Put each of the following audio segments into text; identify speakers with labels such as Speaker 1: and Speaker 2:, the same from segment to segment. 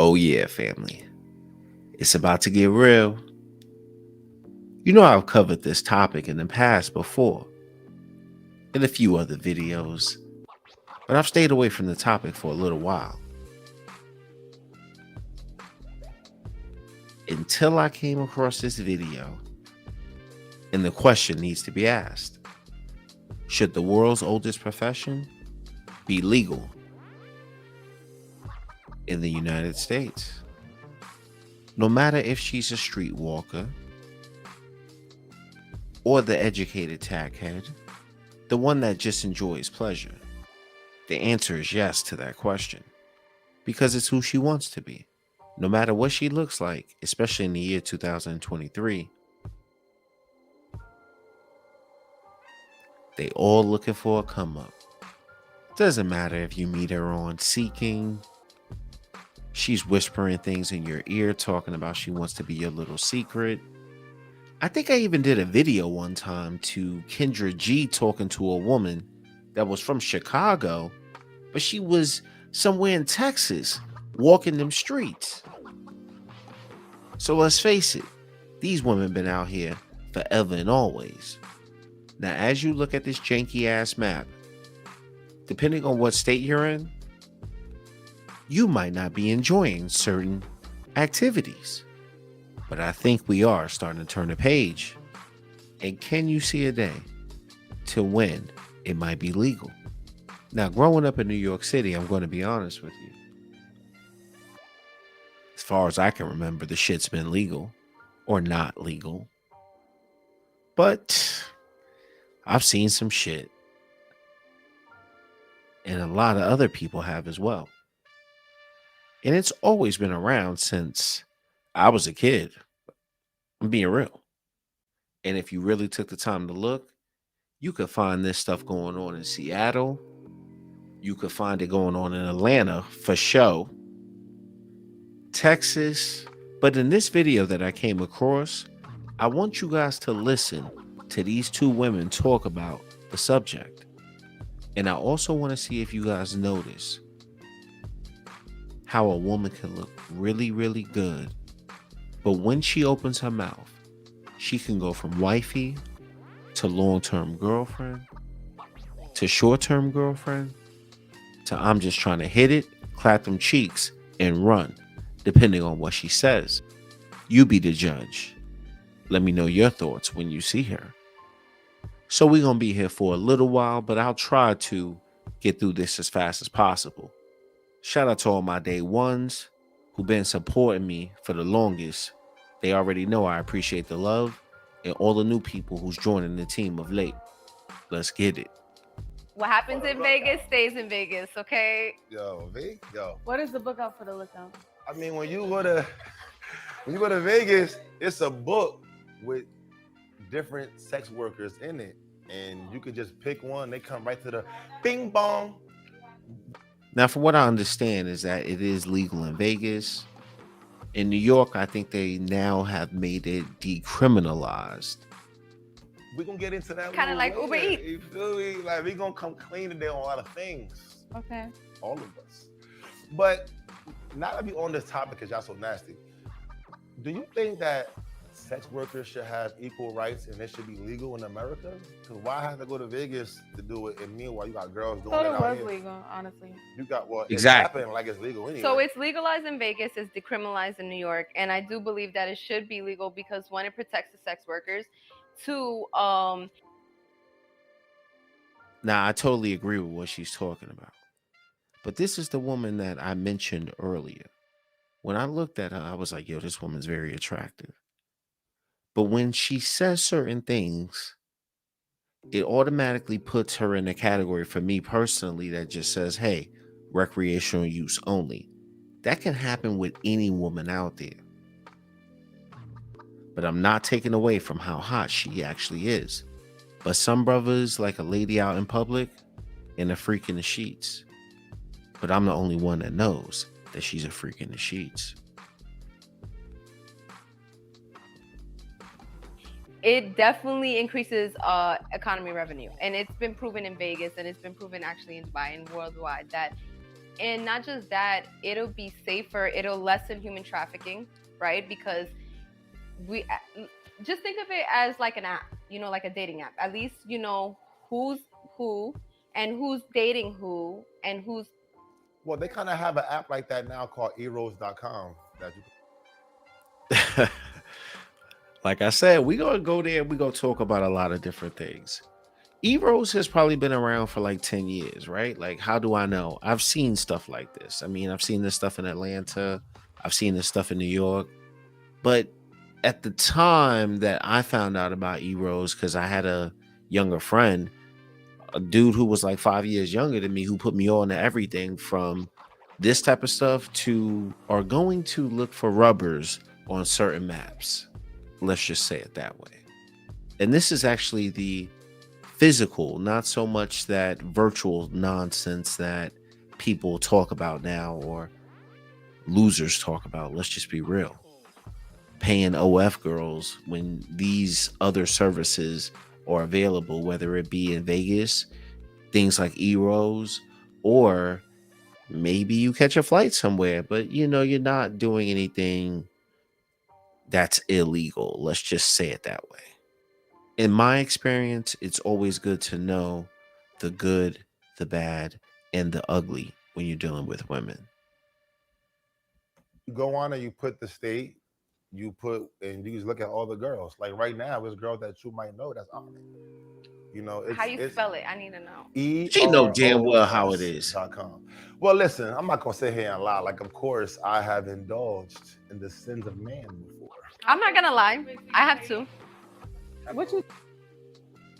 Speaker 1: Oh, yeah, family. It's about to get real. You know, I've covered this topic in the past before, in a few other videos, but I've stayed away from the topic for a little while. Until I came across this video, and the question needs to be asked: should the world's oldest profession be legal in the United States? No matter if she's a streetwalker or the educated tackhead, the one that just enjoys pleasure, the answer is yes to that question, because it's who she wants to be. No matter what she looks like, especially in the year 2023, they all looking for a come up. Doesn't matter if you meet her on Seeking, she's whispering things in your ear talking about she wants to be your little secret. I think I even did a video one time to Kendra G talking to a woman that was from Chicago, but she was somewhere in Texas walking them streets. So let's face it, these women been out here forever and always. Now, as you look at this janky ass map, depending on what state you're in, you might not be enjoying certain activities. But I think we are starting to turn the page. And can you see a day to when it might be legal? Now, growing up in New York City, I'm going to be honest with you. As far as I can remember, the shit's been legal or not legal. But I've seen some shit. And a lot of other people have as well. And it's always been around since I was a kid. I'm being real. And if you really took the time to look, you could find this stuff going on in Seattle. You could find it going on in Atlanta for show, Texas. But in this video that I came across, I want you guys to listen to these two women talk about the subject. And I also want to see if you guys notice how a woman can look really, really good, but when she opens her mouth, she can go from wifey to long-term girlfriend to short-term girlfriend to I'm just trying to hit it, clap them cheeks, and run, depending on what she says. You be the judge. Let me know your thoughts when you see her. So we're going to be here for a little while, but I'll try to get through this as fast as possible. Shout out to all my day ones who've been supporting me for the longest. They already know I appreciate the love, and all the new people who's joining the team of late. Let's get it.
Speaker 2: What happens in Vegas stays in Vegas, okay?
Speaker 3: Yo.
Speaker 2: What is the book out for the lookout?
Speaker 3: I mean, when you go to Vegas, it's a book with different sex workers in it, and you could just pick one. They come right to the bing bong.
Speaker 1: Now, from what I understand is that it is legal in Vegas. In New York, I think they now have made it decriminalized.
Speaker 3: We're going to get into that.
Speaker 2: Kind of like Uber Eats.
Speaker 3: You feel me? Like, we're going to come clean today on a lot of things.
Speaker 2: Okay.
Speaker 3: All of us. But not to be on this topic because y'all so nasty. Do you think that sex workers should have equal rights and it should be legal in America? Because why have to go to Vegas to do it? And meanwhile, you got girls doing it out
Speaker 2: So it
Speaker 3: here.
Speaker 2: was legal, honestly.
Speaker 3: You got
Speaker 1: Exactly.
Speaker 3: It's happening like it's legal anyway.
Speaker 2: So it's legalized in Vegas, it's decriminalized in New York, and I do believe that it should be legal because one, it protects the sex workers. Two,
Speaker 1: Now, I totally agree with what she's talking about. But this is the woman that I mentioned earlier. When I looked at her, I was like, yo, this woman's very attractive. But when she says certain things, it automatically puts her in a category for me personally that just says, hey, recreational use only. That can happen with any woman out there. But I'm not taking away from how hot she actually is. But some brothers like a lady out in public and a freak in the sheets. But I'm the only one that knows that she's a freak in the sheets.
Speaker 2: it definitely increases economy revenue, and it's been proven in Vegas, and it's been proven actually in Dubai and worldwide that And not just that, it'll be safer. It'll lessen human trafficking, right? Because we just think of it as like an app, like a dating app. At least you know who's who and who's dating who and who's.
Speaker 3: Well, they kind of have an app like that now called Eros.com. That you
Speaker 1: Like I said, we're gonna go there. We're gonna talk about a lot of different things. Eros has probably been around for like 10 years, right? Like, how do I know? I've seen stuff like this. I mean, I've seen this stuff in Atlanta, I've seen this stuff in New York. But at the time that I found out about Eros, because I had a younger friend, a dude who was like 5 years younger than me, who put me on to everything from this type of stuff to are going to look for rubbers on certain maps. Let's just say it that way. And this is actually the physical, not so much that virtual nonsense that people talk about now or losers talk about. Let's just be real. Paying OF girls when these other services are available, whether it be in Vegas, things like Eros, or maybe you catch a flight somewhere, but you're not doing anything that's illegal. Let's just say it that way. In my experience, it's always good to know the good, the bad, and the ugly when you're dealing with women.
Speaker 3: go on and you put the state, you just look at all the girls. Like right now, there's girls that you might know that's on it.
Speaker 2: How do you spell it? I need to know.
Speaker 1: She know damn well how it is.
Speaker 3: Eros.com. Well, listen, I'm not gonna sit here and lie. Like, of course, I have indulged in the sins of man before.
Speaker 2: I'm not gonna lie. I have to.
Speaker 4: What you?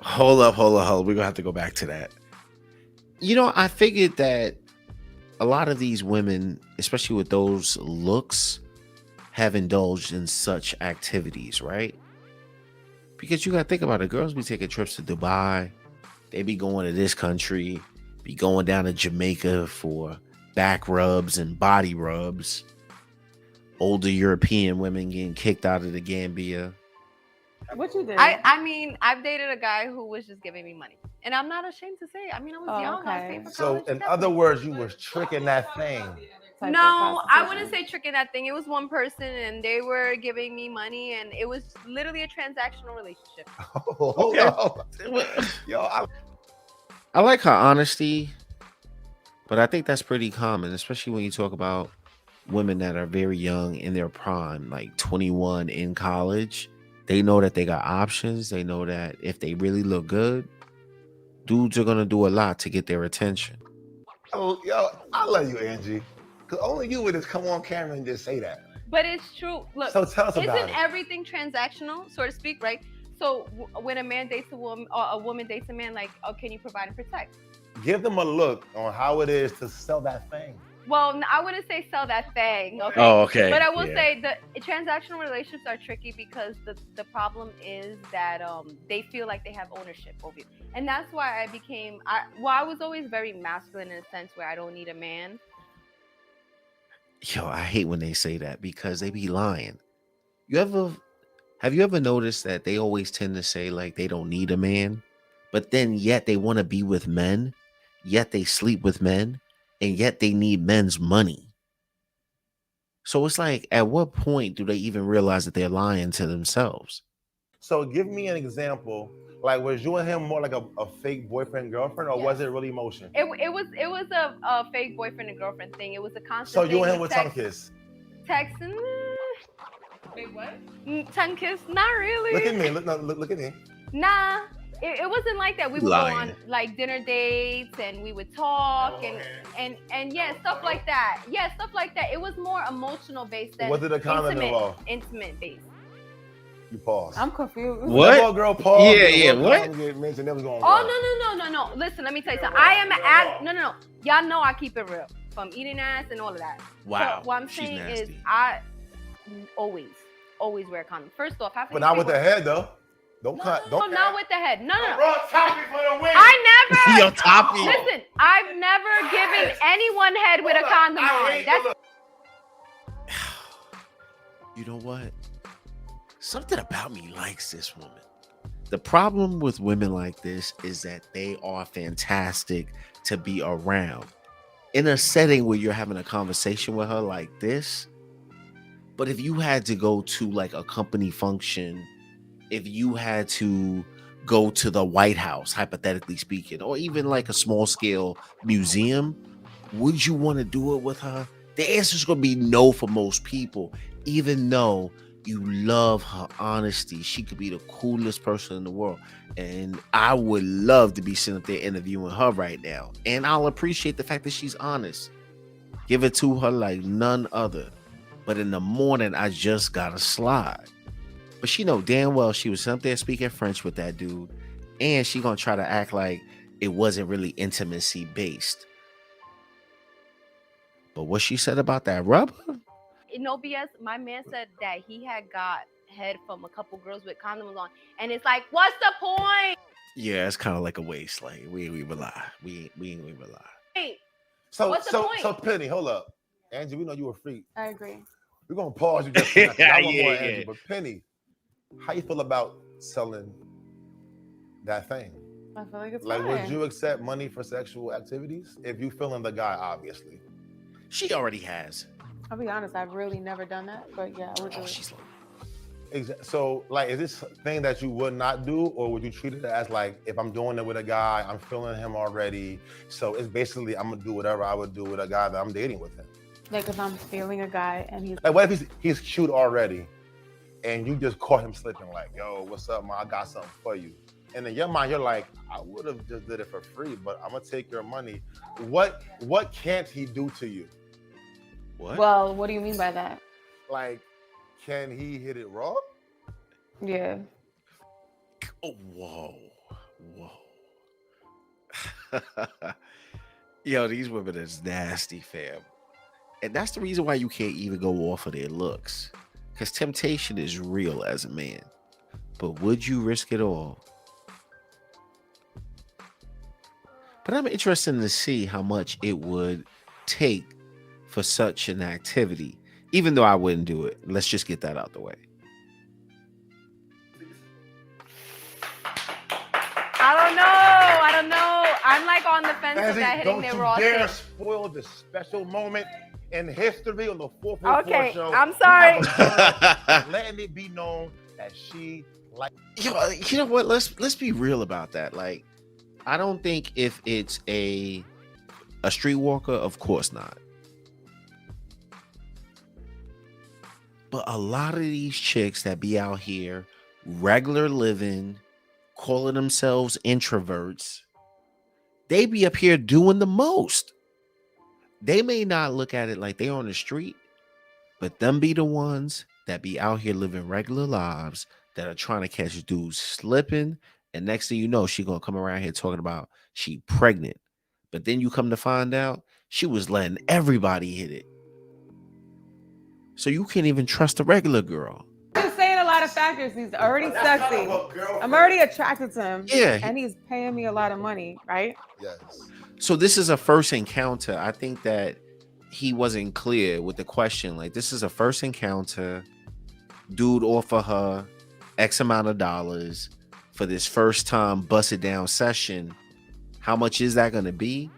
Speaker 1: Hold up. We're gonna have to go back to that. I figured that a lot of these women, especially with those looks, have indulged in such activities, right? Because you gotta think about it. Girls be taking trips to Dubai. They be going to this country, be going down to Jamaica for back rubs and body rubs. Older European women getting kicked out of the Gambia.
Speaker 4: What you did?
Speaker 2: I mean, I've dated a guy who was just giving me money, and I'm not ashamed to say it. I mean, I was young. I was paying for
Speaker 3: So,
Speaker 2: college,
Speaker 3: in
Speaker 2: definitely.
Speaker 3: other words, you was tricking that thing.
Speaker 2: No, I wouldn't say tricking that thing. It was one person, and they were giving me money, and it was literally a transactional relationship.
Speaker 3: Yo,
Speaker 1: I like her honesty, but I think that's pretty common, especially when you talk about women that are very young in their prime, like 21 in college. They know that they got options. They know that if they really look good, dudes are gonna do a lot to get their attention.
Speaker 3: Oh, yo, I love you, Angie. Because only you would just come on camera and just say that.
Speaker 2: But it's true. Look,
Speaker 3: So tell us about
Speaker 2: isn't
Speaker 3: it.
Speaker 2: everything transactional, so to speak, right? So when a man dates a woman, or a woman dates a man, like, oh, can you provide and protect?
Speaker 3: Give them a look on how it is to sell that thing.
Speaker 2: Well, I wouldn't say sell that thing, okay?
Speaker 1: Oh, okay.
Speaker 2: But I will say that transactional relationships are tricky because the problem is that they feel like they have ownership over you. And that's why I was always very masculine in a sense where I don't need a man.
Speaker 1: Yo, I hate when they say that because they be lying. Have you ever noticed that they always tend to say like they don't need a man, but then yet they want to be with men, yet they sleep with men, and yet they need men's money. So it's like, at what point do they even realize that they're lying to themselves?
Speaker 3: So give me an example. Like, was you and him more like a fake boyfriend girlfriend, or was it really emotion?
Speaker 2: It was a fake boyfriend and girlfriend thing. It was a constant.
Speaker 3: So
Speaker 2: thing
Speaker 3: you and him
Speaker 2: with
Speaker 3: would tongue kiss?
Speaker 2: Texting.
Speaker 4: Wait, what?
Speaker 2: Tongue kiss? Not really.
Speaker 3: Look at me. Look at me.
Speaker 2: Nah. It wasn't like that. We would
Speaker 1: Lying.
Speaker 2: go on like dinner dates and we would talk and yeah, stuff like that. Yeah, stuff like that. It was more emotional based than
Speaker 3: Was it a condom involved?
Speaker 2: Intimate based.
Speaker 3: You pause.
Speaker 4: I'm confused.
Speaker 1: What?
Speaker 3: That girl pause.
Speaker 1: Yeah, what?
Speaker 2: No. Listen, let me tell you something. I am no. Y'all know I keep it real. From eating ass and all of that.
Speaker 1: Wow.
Speaker 2: So what I'm
Speaker 1: she's
Speaker 2: saying
Speaker 1: nasty.
Speaker 2: is I always wear a condom. First off,
Speaker 3: But not with the head though. Don't cut. Don't.
Speaker 2: not with the head. No.
Speaker 3: Bro, topic for the win.
Speaker 2: I never.
Speaker 1: Yo, Toppy.
Speaker 2: Listen, I've never given anyone head with a condom on. That's
Speaker 1: You know what? Something about me likes this woman. The problem with women like this is that they are fantastic to be around. in a setting where you're having a conversation with her like this. But if you had to go to like a company function, if you had to go to the White House, hypothetically speaking, or even like a small scale museum, would you want to do it with her? The answer is going to be no for most people, even though you love her honesty. She could be the coolest person in the world. And I would love to be sitting up there interviewing her right now. And I'll appreciate the fact that she's honest. Give it to her like none other. But in the morning, I just got to slide. But she know damn well she was up there speaking French with that dude. And she going to try to act like it wasn't really intimacy based. But what she said about that rubber?
Speaker 2: No BS. My man said that he had got head from a couple girls with condoms on, and it's like, what's the point?
Speaker 1: Yeah, it's kind of like a waste. Like we ain't even lie. We ain't even lie.
Speaker 2: Hey,
Speaker 3: So
Speaker 2: what's the
Speaker 3: so
Speaker 2: point?
Speaker 3: so Penny, hold up. Angie, we know you a freak.
Speaker 4: I agree.
Speaker 3: We're gonna pause you just for a second. I want more
Speaker 1: Yeah,
Speaker 3: Angie,
Speaker 1: yeah.
Speaker 3: but Penny, how you feel about selling that thing?
Speaker 4: I feel like it's
Speaker 3: Like,
Speaker 4: fine.
Speaker 3: would you accept money for sexual activities if you feeling the guy, obviously?
Speaker 1: She already has.
Speaker 4: I'll be honest, I've really never done that, but yeah, I would do
Speaker 1: Oh,
Speaker 4: it.
Speaker 1: she's like,
Speaker 3: So, like, is this a thing that you would not do, or would you treat it as like, if I'm doing it with a guy, I'm feeling him already, so it's basically I'm gonna do whatever I would do with a guy that I'm dating with him.
Speaker 4: Like if I'm feeling a guy and he's
Speaker 3: Like, what if he's cute already, and you just caught him slipping, like, yo, what's up, man? I got something for you. And in your mind, you're like, I would have just did it for free, but I'm gonna take your money. What can't he do to you?
Speaker 1: what?
Speaker 4: well, what do you mean by that?
Speaker 3: Like, can he hit it raw?
Speaker 4: Yeah.
Speaker 1: Oh, whoa. Yo, these women is nasty, fam. And that's the reason why you can't even go off of their looks. Because temptation is real as a man. But would you risk it all? But I'm interested to see how much it would take for such an activity. Even though I wouldn't do it. Let's just get that out the way.
Speaker 2: I don't know. I'm like on the fence with that hitting
Speaker 3: Don't
Speaker 2: the
Speaker 3: you
Speaker 2: raw
Speaker 3: dare
Speaker 2: thing.
Speaker 3: spoil the special moment in history on the 444
Speaker 2: Okay,
Speaker 3: show.
Speaker 2: I'm
Speaker 3: We
Speaker 2: sorry.
Speaker 3: have a girl letting it be known that she like.
Speaker 1: You know what? Let's be real about that. Like, I don't think if it's a streetwalker, of course not. But a lot of these chicks that be out here regular living, calling themselves introverts, they be up here doing the most. They may not look at it like they on the street, but them be the ones that be out here living regular lives that are trying to catch dudes slipping. And next thing you know, she gonna come around here talking about she pregnant. But then you come to find out she was letting everybody hit it. So you can't even trust a regular girl.
Speaker 4: He's saying a lot of factors. He's already sexy. I'm already attracted to him.
Speaker 1: Yeah.
Speaker 4: And he's paying me a lot of money, right?
Speaker 3: Yes.
Speaker 1: So this is a first encounter. I think that he wasn't clear with the question. Like, this is a first encounter. Dude offer her X amount of dollars for this first time busted down session. How much is that going to be?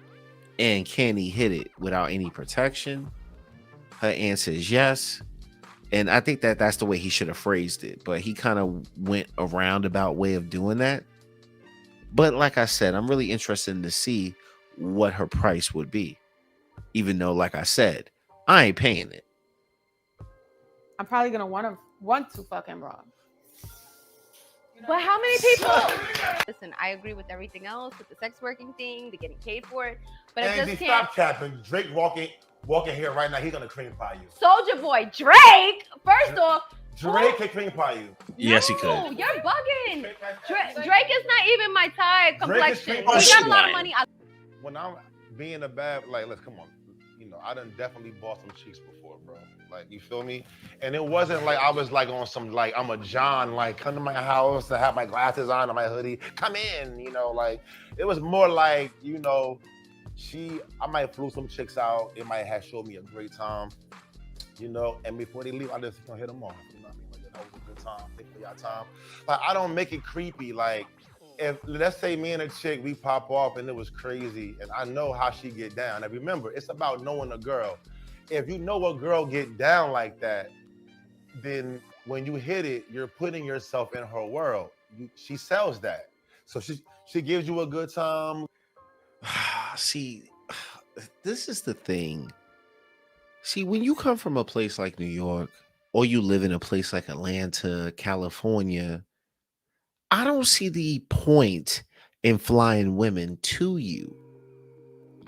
Speaker 1: And can he hit it without any protection? Her answer is yes. And I think that that's the way he should have phrased it. But he kind of went a roundabout way of doing that. But like I said, I'm really interested to see what her price would be. Even though, like I said, I ain't paying it.
Speaker 4: I'm probably gonna want to fuck him raw.
Speaker 2: But how many people? Listen, I agree with everything else, with the sex working thing, the getting paid for it. But I
Speaker 3: Angie,
Speaker 2: just can't.
Speaker 3: stop capping. Drake walking here right now. He's gonna cream pie you.
Speaker 2: Soldier Boy, Drake. First off,
Speaker 3: Drake can cream pie you.
Speaker 1: Yes, he
Speaker 2: no,
Speaker 1: could.
Speaker 2: you're bugging. Drake is not even my type
Speaker 3: Drake is
Speaker 2: complexion. He
Speaker 3: pretty
Speaker 2: got a lot of
Speaker 1: much
Speaker 2: money.
Speaker 3: When I'm being a bad, like, let's come on. You know, I done definitely bought some cheeks before, bro. Like, you feel me? And it wasn't like I was like on some, like, I'm a John, like, come to my house to have my glasses on and my hoodie. Come in, you know, like, it was more like, you know, I might flew some chicks out. It might have showed me a great time, you know, and before they leave, I just gonna hit them off. You know what I mean? Like, that was a good time. Thank you for your time. Like, I don't make it creepy. Like, if let's say me and a chick, we pop off and it was crazy, and I know how she get down. And remember, it's about knowing a girl. If you know a girl get down like that, then when you hit it, you're putting yourself in her world. She sells that. So she gives you a good time.
Speaker 1: See, this is the thing. See, when you come from a place like New York, or you live in a place like Atlanta, California, I don't see the point in flying women to you.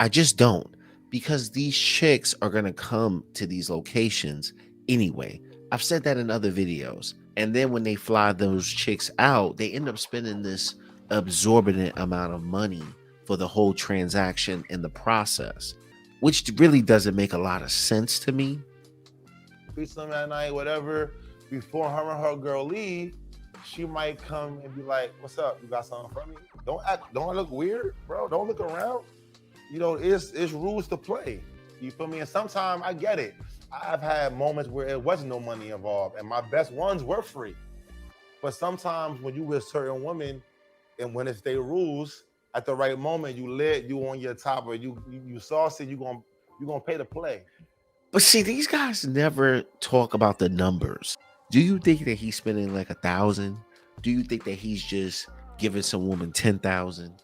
Speaker 1: I just don't. Because these chicks are going to come to these locations anyway. I've said that in other videos. And then when they fly those chicks out, they end up spending this exorbitant amount of money for the whole transaction and the process, which really doesn't make a lot of sense to me.
Speaker 3: Beat some at night, whatever. Before her and her girl leave, she might come and be like, "What's up? You got something for me?" Don't I look weird, bro? Don't look around. You know, it's rules to play. You feel me? And sometimes I get it. I've had moments where it wasn't no money involved, and my best ones were free. But sometimes when you with certain women, and when it's their rules, at the right moment, you lit, you on your top, or you saucy, you gonna pay to play.
Speaker 1: But see, these guys never talk about the numbers. Do you think that he's spending like 1,000? Do you think that he's just giving some woman 10,000,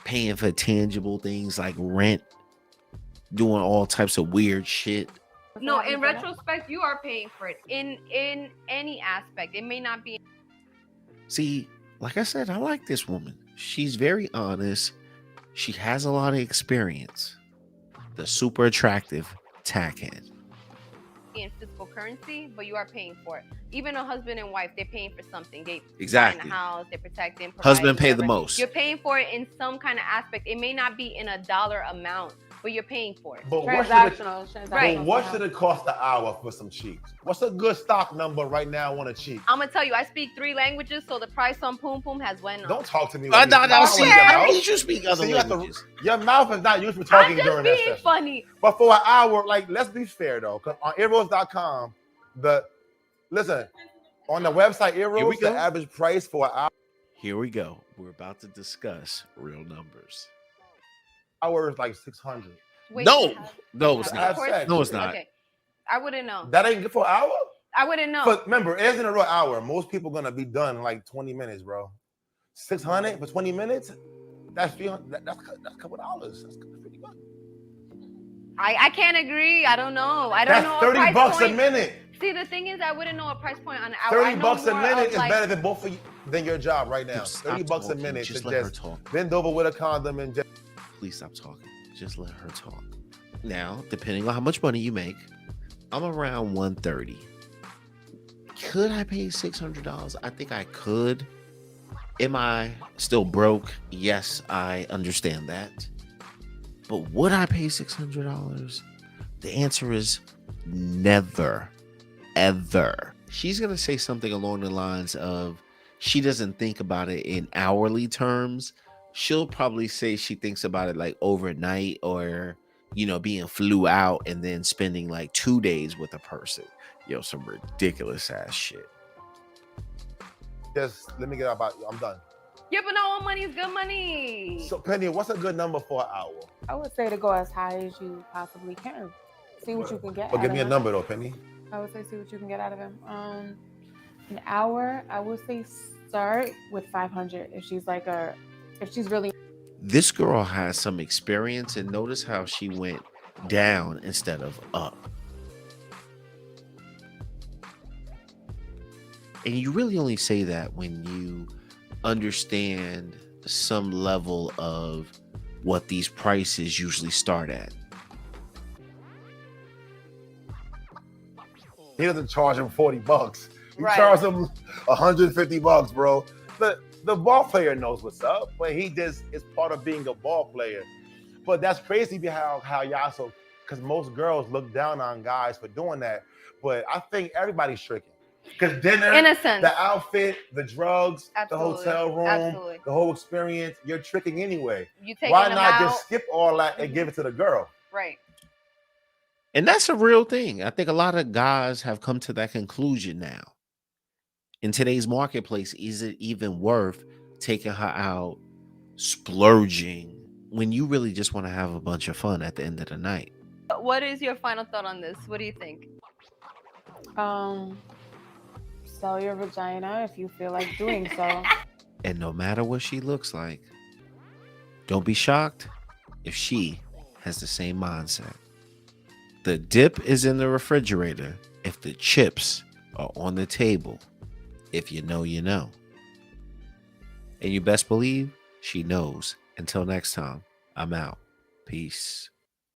Speaker 1: paying for tangible things like rent, doing all types of weird shit?
Speaker 2: No, in retrospect, you are paying for it in any aspect. It may not be.
Speaker 1: See, like I said, I like this woman. She's very honest. She has a lot of experience. The super attractive tackhead.
Speaker 2: In physical currency, but you are paying for it. Even a husband and wife, they're paying for something. They
Speaker 1: Exactly.
Speaker 2: buy in the house, they're protecting.
Speaker 1: Husband pay
Speaker 2: whatever.
Speaker 1: the most.
Speaker 2: You're paying for it in some kind of aspect. It may not be in a dollar amount, but you're paying for it.
Speaker 3: But
Speaker 4: Transactional.
Speaker 3: what should it cost an hour for some cheeks? What's a good stock number right now on a cheek?
Speaker 2: I'm gonna tell you, I speak 3 languages, so the price on Poom Poom has went up.
Speaker 3: Don't talk to me.
Speaker 1: No, see, I need you to speak other
Speaker 3: See,
Speaker 1: languages.
Speaker 3: your mouth is not used for talking
Speaker 2: I'm just
Speaker 3: during that
Speaker 2: being
Speaker 3: session.
Speaker 2: funny.
Speaker 3: But for an hour, like, let's be fair though, because on Eros.com, listen, on the website Eros, the average price for an hour.
Speaker 1: Here we go. We're about to discuss real numbers.
Speaker 3: Hour is like 600.
Speaker 2: Wait,
Speaker 1: No, it's
Speaker 3: I have
Speaker 1: not.
Speaker 3: sex.
Speaker 1: No, it's not.
Speaker 2: Okay, I wouldn't know.
Speaker 3: That ain't good for an hour?
Speaker 2: I wouldn't know.
Speaker 3: But remember, it isn't a real hour. Most people gonna be done in like 20 minutes, bro. 600 for 20 minutes? That's 300. That's a couple dollars. That's pretty good.
Speaker 2: I can't agree. I don't know. I don't know.
Speaker 3: That's 30 bucks a minute.
Speaker 2: See, the thing is, I wouldn't know a price point on an hour.
Speaker 3: 30 bucks a minute is better than both of you than your job right now.
Speaker 1: Just
Speaker 3: 30
Speaker 1: stop
Speaker 3: bucks a
Speaker 1: talking.
Speaker 3: minute
Speaker 1: Just
Speaker 3: to
Speaker 1: let her
Speaker 3: just
Speaker 1: talk.
Speaker 3: bend over with a condom and just.
Speaker 1: Please stop talking. Just let her talk. Now, depending on how much money you make, I'm around 130. Could I pay $600? I think I could. Am I still broke? Yes, I understand that. But would I pay $600? The answer is never, ever. She's going to say something along the lines of she doesn't think about it in hourly terms. She'll probably say she thinks about it like overnight, or, you know, being flew out and then spending like 2 days with a person. Yo, some ridiculous ass shit.
Speaker 3: Just let me get out. I'm done.
Speaker 2: Yeah, but no, all money is good money.
Speaker 3: So, Penny, what's a good number for an hour?
Speaker 4: I would say to go as high as you possibly can. See what you can get.
Speaker 3: But give
Speaker 4: out
Speaker 3: me
Speaker 4: of
Speaker 3: a
Speaker 4: him.
Speaker 3: number though, Penny.
Speaker 4: I would say see what you can get out of him. An hour, I would say start with 500 if she's really.
Speaker 1: This girl has some experience, and notice how she went down instead of up. And you really only say that when you understand some level of what these prices usually start at.
Speaker 3: He doesn't charge him 40 bucks. He
Speaker 2: Right.
Speaker 3: charges him 150 bucks, bro. The ball player knows what's up, but he just is part of being a ball player. But that's crazy how y'all so, because most girls look down on guys for doing that. But I think everybody's tricking. Because dinner,
Speaker 2: In a sense.
Speaker 3: the outfit, the drugs,
Speaker 2: Absolutely.
Speaker 3: the hotel room,
Speaker 2: Absolutely.
Speaker 3: the whole experience, you're tricking anyway.
Speaker 2: You taking
Speaker 3: Why
Speaker 2: them
Speaker 3: not
Speaker 2: out.
Speaker 3: just skip all that and give it to the girl?
Speaker 2: Right.
Speaker 1: And that's a real thing. I think a lot of guys have come to that conclusion now. In today's marketplace, is it even worth taking her out, splurging, when you really just want to have a bunch of fun at the end of the night.
Speaker 2: What is your final thought on this? What do you think?
Speaker 4: Sell your vagina if you feel like doing so.
Speaker 1: And no matter what she looks like, don't be shocked if she has the same mindset. The dip is in the refrigerator if the chips are on the table. If you know, you know. And you best believe she knows. Until next time, I'm out. Peace.